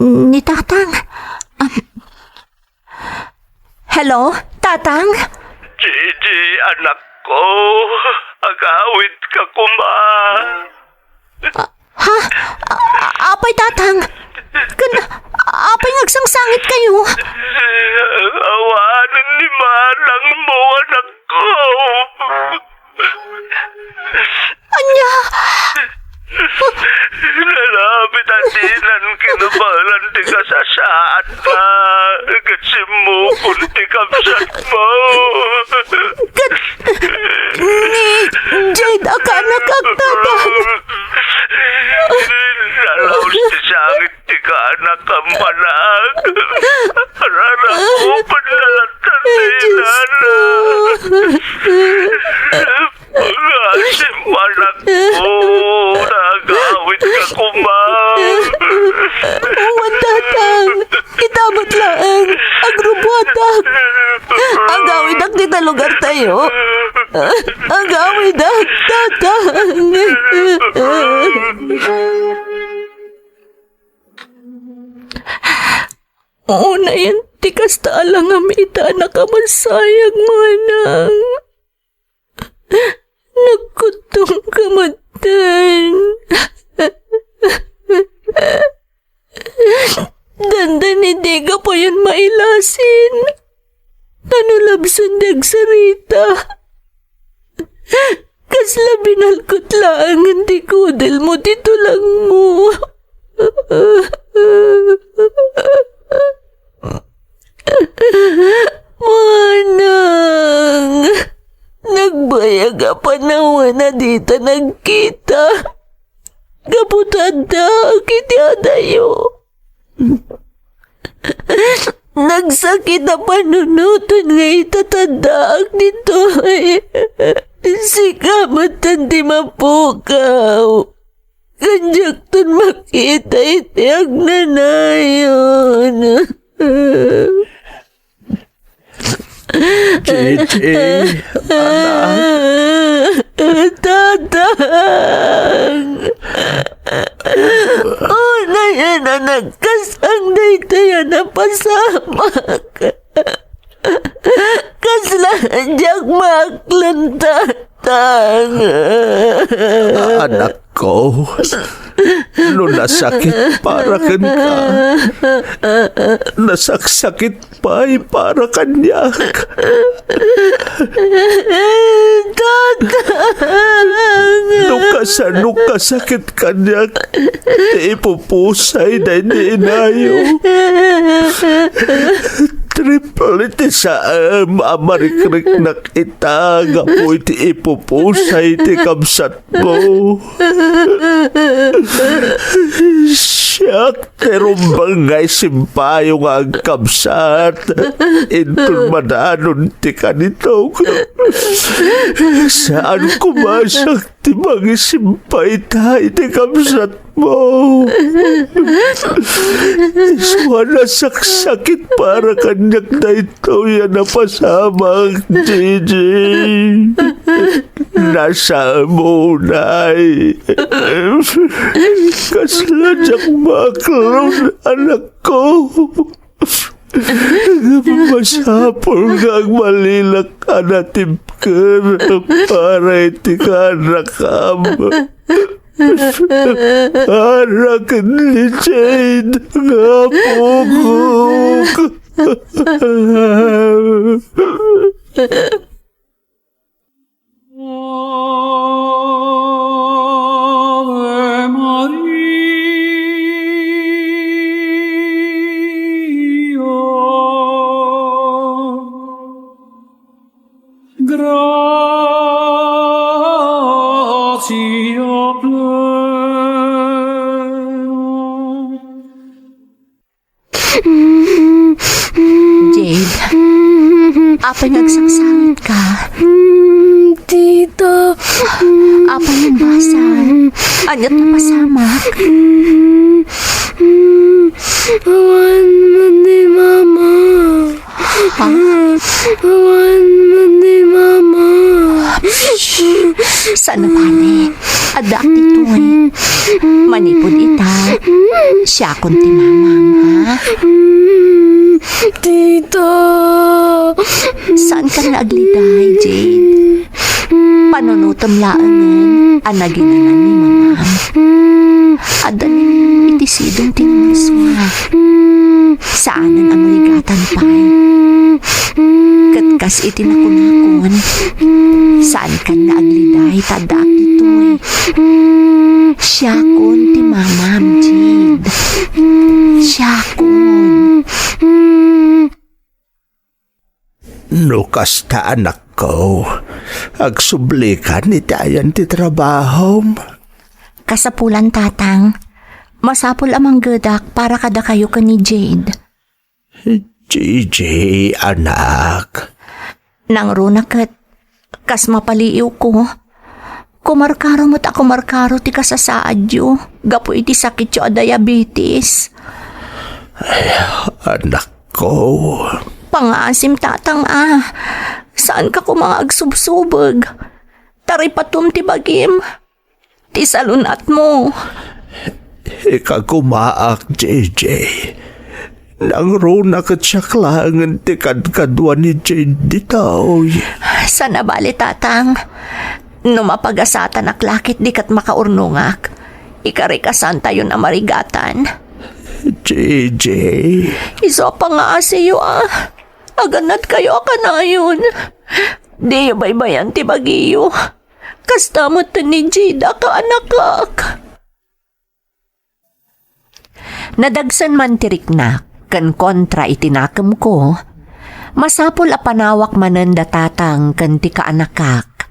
Ni Tatang? Hello, Tatang? Gigi, anak ko, agawid ka kuma. Ha? Apay, Tatang? Apay ngagsangsangit kayo? Awanan ni Manang mo, anak ko. Anya? Nalapit ang dinan kinabalan ti kasasaan pa. Kasi mo kunti kapsat mo. Ni Jade akanak Tatang. Nalaos ti sangit ti kaanak ang manag. Arara ko panlalatan dinan. Pag-asim anak ko, nagawit ka kuma. Uwan, Tatang. Itabot lang. Agrubuatak. Agawidak di talugar tayo. Agawidak, Tatang. Oo na yan. Tikas taalang amita na kamansayag, Manang. Nagkutong kamatan. Dandan hindi ka pa yan mailasin. Tanulabsan dag sarita. Kasla binalkot lang hindi kudel mo dito lang mo. Manang, nagbayag pa nawa na dito nagkita. Kaputanda, kiti adayo. Nagsakit na panunutan nga itatanda dito. Sikamat ang di mapukaw. Kanjaktan makita iti agnanayon. Gigi, anak. Tatang. Na yan na nagkasang dito yan na pasamak. Kaslanjak maklan tatang. Anak ko, no nasakit para kan ka, nasaksakit pa ay para kanyak. No kasakit kanyak, di ipupusay na hindi inayo. Triple iti sa amarikrik nak itaga po iti ipupusay iti kamsat mo. Siyak terumbang ngay simpayong ang kamsat. Intulmadanon ti kanito. Saan kumasak ti magisimpay tayo ti kamsat mo? Iswa saksakit para kanyak na ito yan na pasamang, Gigi. Nasa munay. Kasladyak maklon, anak ko. Masapol kang malilak anatip ka para iti ka nakam. Para kan ni Jade nga pugok. Ave Maria, gratia Jade, apay nagsangsangit ka? Tita. Apay yung basal? Anyat na pasamak? Awan mo ni Mama. Awan mo ni Mama. Sana bali? Adak ditoy. Manipod ita. Siya kunti mamang, ha? Tita. Saan ka naagliday, Jade? Panunutom laangan ang naginanan ni mamam. Adan ni itisidong tinamaswa. Saanan ang marigatan pa'y? Katkas itinakunakon. Saan ka naagliday tadak ditoy? Siya kun ti mamam, Jade. Siya kun. No kasta anak ko, agsublikan iti ayan ti trabaho. Kasapulan tatang. Masapul amang gadak para kada kayo ka ni Jade. Gigi, anak. Nang runakat, kas mapaliiw ko. Kumarkaro mo't ako markaro ti kasasaadyo. Gapo iti sakit yo a diabetes. Anak ko. Pangasim tatang Saan ka ko mga agsubsubag? Tari patum ti bagim. Ti salunat mo. Ikagumaak, JJ. Nang runak at siyaklangan ti kadkadwa ni Jade ditaw. Sana bali tatang. Numapagasatan aklakit di kat makaurnungak. Ikarikasan tayo na marigatan. JJ. Iso pa nga asiyo Aganat kayo ka na yun. Di baybayan ti bagiyo. Kastamot ni Jida ka anakak. Nadagsan man tiriknak, kan kontra itinakam ko, masapul a panawak mananda tatang kan ti kaanakak.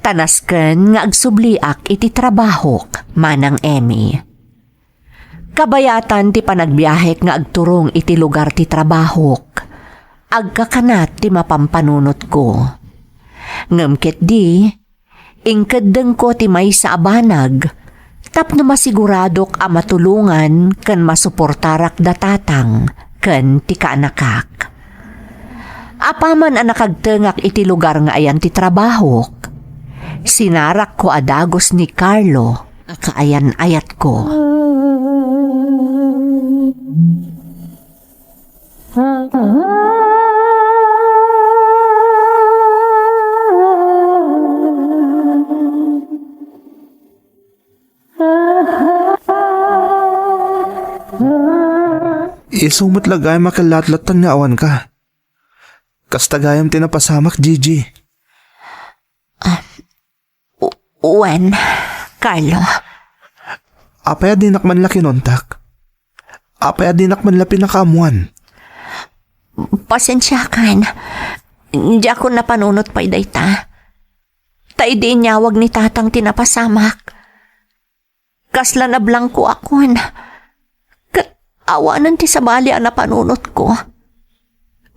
Tanasken nga agsubliak iti trabahok manang Emmy. Kabayatan ti panagbiyahe nga agturong iti lugar ti trabahok. Agkakanat ti mapampanunot ko. Ngamket di, ingkadeng ko ti may sa abanag, Tapno masiguradok a matulungan kan masuportarak datatang kan ti kaanakak. Apaman ang nakagtengak iti lugar nga ayan ti trabahok, sinarak ko adagos ni Carlo akaayan ayat ko. Isumot lagay makalatlatang nga awan ka. Kastagayam tinapasamak, Gigi. Uwan, Carlo. Apaya dinak man la kinontak. Apaya dinak man la pinakamuan. Pasensyakan. Di ako napanunot pa'y dayta. Ta di nyawag ni tatang tinapasamak. Kasla na blanco akon. Awanan ti sabali ang napanunot ko.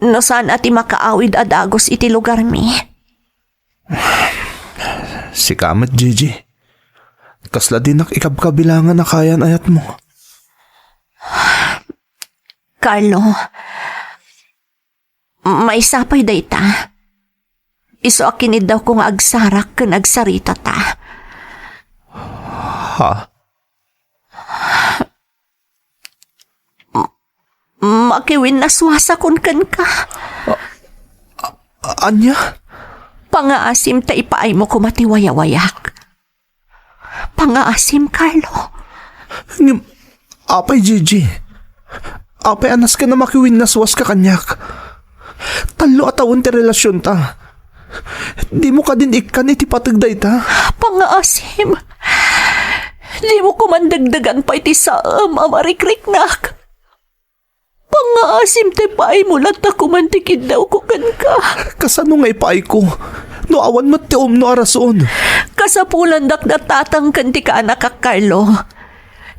No saan ati makaawid adagos iti lugar mi. Si kamat, Gigi. Kasla dinak ikabkabilangan na kayan ayat mo. Carlo, may sapay dayta. Iso akinid daw kong agsarak kan agsarita ta. Ha? Makiwin naswasa kon kan ka. Anya? Pangaasim ta ipaay mo kumatiwayawayak. Pangaasim, Carlo. Apay, Gigi. Apay anas ka na makiwin naswas ka kanyak. Talo atawon ti relasyon ta. Di mo ka din ikan iti patagday ta. Pangaasim. Di mo kumandagdagan pa iti saam amarikrik-nak. Pangaasim te paay mo lang ta kumantikid daw ko kan ka. Kasano nga ipaay ko? No awan mo ti no arason. Kasapulan dak natatang kanti ka anak ka, Carlo.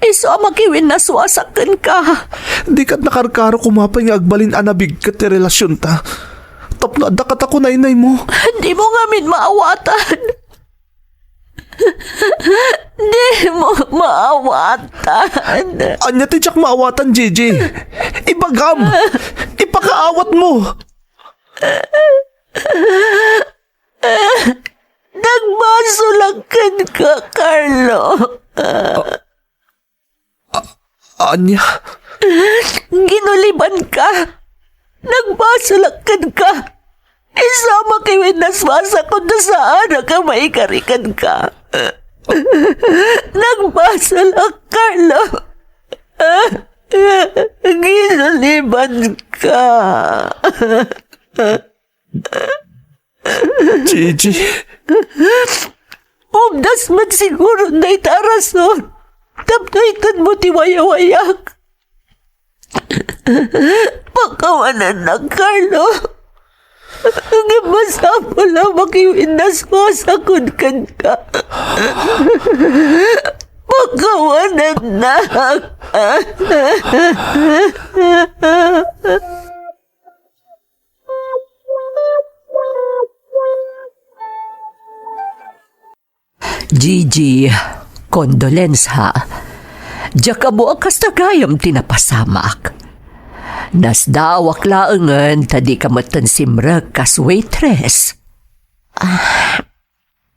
Iso makiwin na suwasakan ka. Di kat nakarkaro kumapay nga agbalin anabig ka ti relasyon ta. Tapno adakat ako nainay mo. Di mo nga min maawatan. Di mo maawatan. Anya ti tsak maawatan, Gigi. Ibagam. Ipakaawat mo. Nagmasulakan ka, Carlo. Anya? Ginuliban ka. Nagmasulakan ka. Isama kiwin naswasa kung nasaan ka maikarikan ka. Nagmasulak, Carlo. Ginuliban ka. Gigi. Umdas man siguro na itarason. Tapnaitan mo tiwayawayak. Pagkawanan na, Carlo. Ang masama lang makiwin na sumasakod kan ka. Pagkawanan na. Gigi, condolence ha. Diyak mo ang kastagayam tinapasamak. Nasdawak laangan tadi ka matansimrag kas waitress.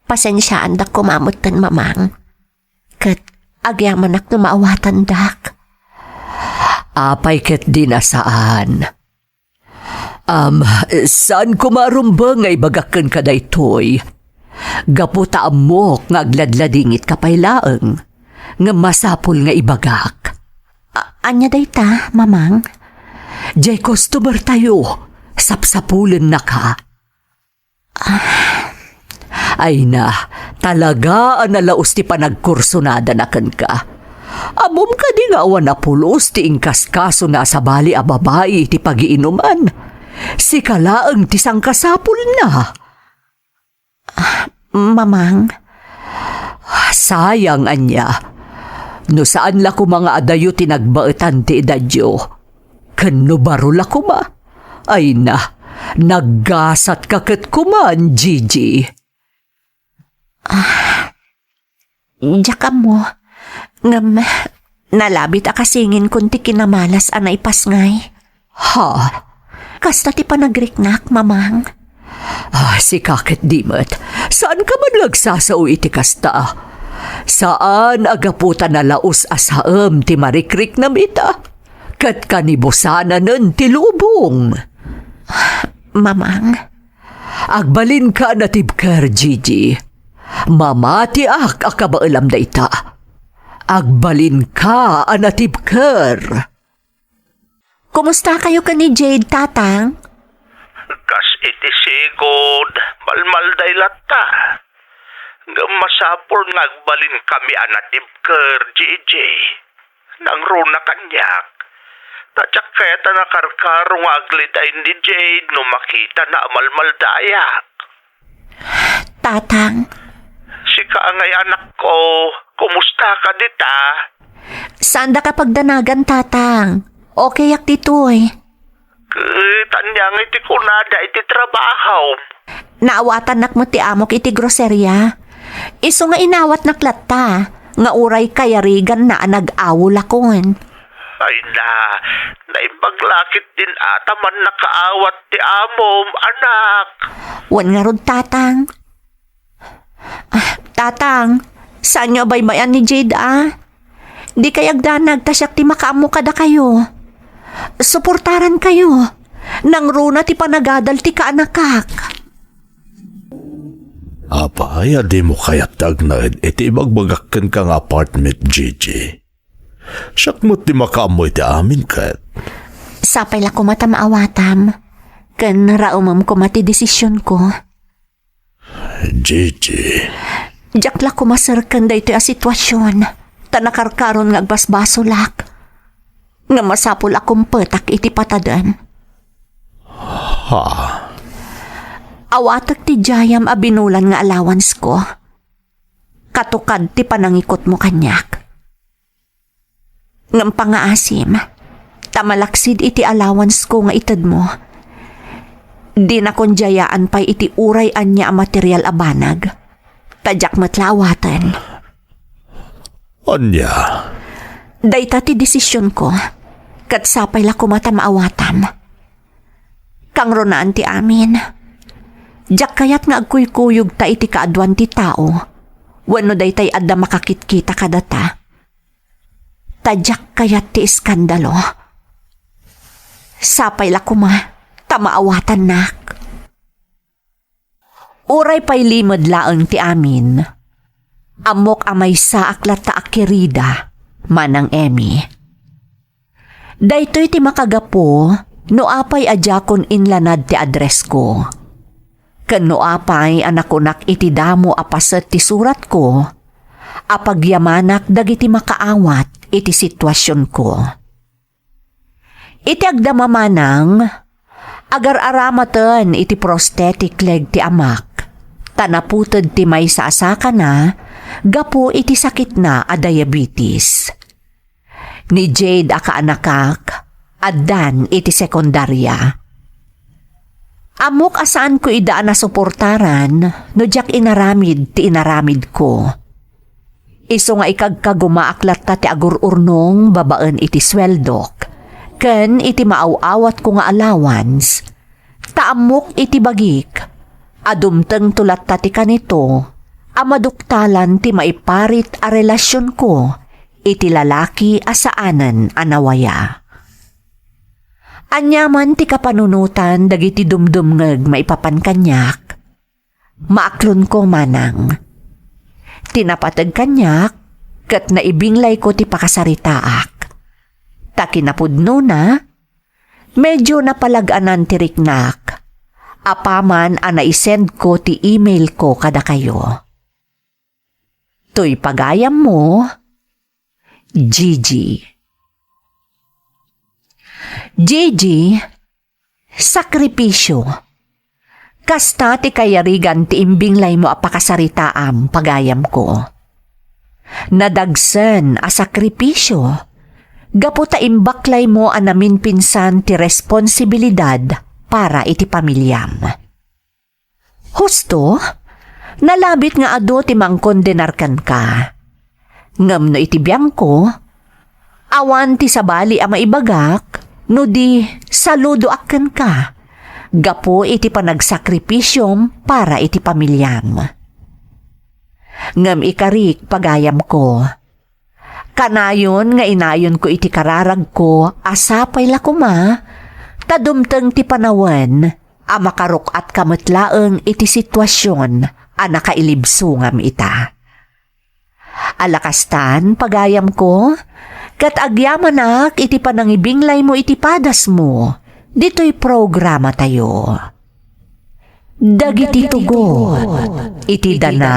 Pasensyaan dak kumamutan, mamang. Kat agyaman ak numaawatan dak. Apay ket di nasaan. Saan kumarumbang nga ibagakan ka daytoy? Gaputa amok nga agladladingit ka pay laeng. Nga masapul nga ibagak. Anya dayta, mamang? Jay customer tayo. Sapsapulen na ka. Ay na, talaga ang nalaos ti panagkursunada na kan ka. Amom ka di nga awan na pulos ti ingkaskaso na sa bali a babae ti pagiinuman. Si kalaang ti sangkasapul na. Mamang? Sayang anya. No saan la ko mga adayo tinagbaetan ti edadyo. Kano baro la ko ba? Ay na, naggasat kaket kuman, Gigi. Diyak mo. Ngam, nalabit akasingin kunti kinamalas anay pasngay. Ha? Kasta ti panagriknak, mamang. Si kakit dimot, saan ka man lagsasao iti kasta? Saan agaputan na laos asaem ti marikrik na mita? Kat kanibusanan ti lubong. Mamang, Agbalin ka na tibker, Gigi. Mamati akabaalam da ita. Agbalin ka anatibker. kumusta kayo ka ni Jade, tatang? Kas iti sigod, malmalday latta. Masapol ngagbalin kami anatibker, JJ. Nang runa kanyak. Tadyak kaya nakarkarong agliday ni Jade no makita na malmaldayak. Tatang, Si kaangay anak ko, kumusta ka dita? saan da kapag danagan, tatang? Okay yak ditoy. Tanyang iti kunada iti trabaho. Naawatan nak mo ti amok iti groserya. Iso nga inawat naklatta, nga uray kayarigan na nag-awol akon. Ay na, naipaglakit din ata man nakaawat ti amom, anak. Wan nga rod, tatang. Tatang, saan nyo ba'y mayan ni Jade, Di kayag danag, tasyak ti makaamo kada kayo. Suportaran kayo. Nang runa ti panagadal ti kaanakak. Apay, di mo kaya't tagnad, iti ibagbagakan kang apartment, Gigi. Siyak mo ti makaamoy ti amin kat. Sapay la ko mata maawatam. Kan raumam ko mati desisyon ko. Gigi. Diyak la kumasarkan da ito a sitwasyon. Tanakarkaron nga agbasbasolak. Nga masapul akong petak iti patadan. Ha? Awatak ti jayam a binulan nga allowance ko. Katukad ti panangikot mo kanyak. Ngam pangaasim, tamalaksid iti allowance ko nga itad mo. Di na kon jayaan pa'y iti uray anya a material a banag. Tadyak matlawatan. Anya? Dayta ti desisyon ko, kat sapay la kumata maawatam. Kang ronaan ti amin. Diyak kayat nga agkuykuyog ta iti kaadwan ti tao. Wano daytay adda makakitkita kadata. Tadyak kayat ti iskandalo. Sapay la kuma, tamaawatan nak. Uray pa'y limod laeng ti amin. Amok amay sa aklat ta akirida, manang Emmy. Daytoy ti makagapo, no apay adjakon inlanad ti address ko. Ken no apay anakunak iti damo apaset ti surat ko, apagyamanak dagiti makaawat iti sitwasyon ko. Iti agdamamanang, agar-aramaten iti prosthetic leg ti amak, tanaputed ti may saasaka na, gapo iti sakit na a diabetes. Ni Jade a kaanakak, addan iti sekundarya. Amok asaan ko idaan na suportaran, no diyak inaramid ti inaramid ko. Iso nga ikagkagumaaklat ta ti agururnong babaan iti sweldok, ken iti maaw-awat ko nga allowance, taamok iti bagik, adumteng tulat ta ti kanito, amaduktalan ti maiparit a relasyon ko, iti lalaki asaanan anawaya. Anyaman ti kapanunutan dagiti dumdumngeg maipapan kanyak. Maaklon ko manang. Tinapatag kanyak, kat naibinglay ko ti pakasaritaak. Takinapudno na, medyo napalaganan ti riknak. Apaman a naisend ko ti email ko kada kayo. To'y pagayam mo, Gigi. Gigi, sakripisyo. Kasta ti kayarigan ti imbinglay mo apakasaritaam pagayam ko. Nadagsen a sakripisyo. Gapo ta imbaklay mo anamin pinsan ti responsibilidad para iti pamilyam. Husto, nalabit nga ado ti mangkondenarkan ka. Ngam no itibiyang ko, awan ti sabali a maibagak, no di saludo akken ka. Gapo iti panagsakripisyom para iti pamilyam. Ngam ikarik pagayam ko. Kanayon nga inayon ko iti kararag ko, asapay la kuma, tadumteng ti panawan, a makarok at kamatlaeng iti sitwasyon a nakailibsungam ita. Alakastan, pagayam ko, kat agyamanak iti panangibinglay mo iti padas mo, dito'y programa tayo. Dagiti tugot, iti dana,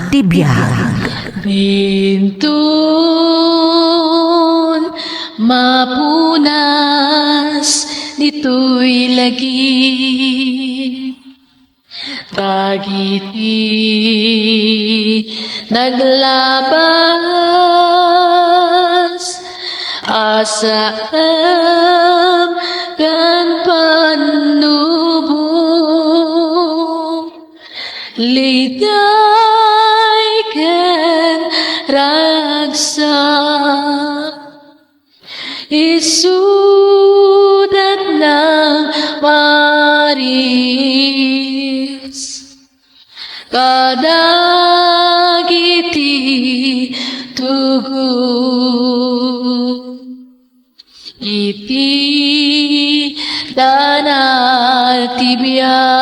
tibiyag. Bintun mapunas dito'y lagi. Dagiti naglabas asam kan panubong ligay ken ragsak isudat ng maris kadagiti tugon iti danal tibiyag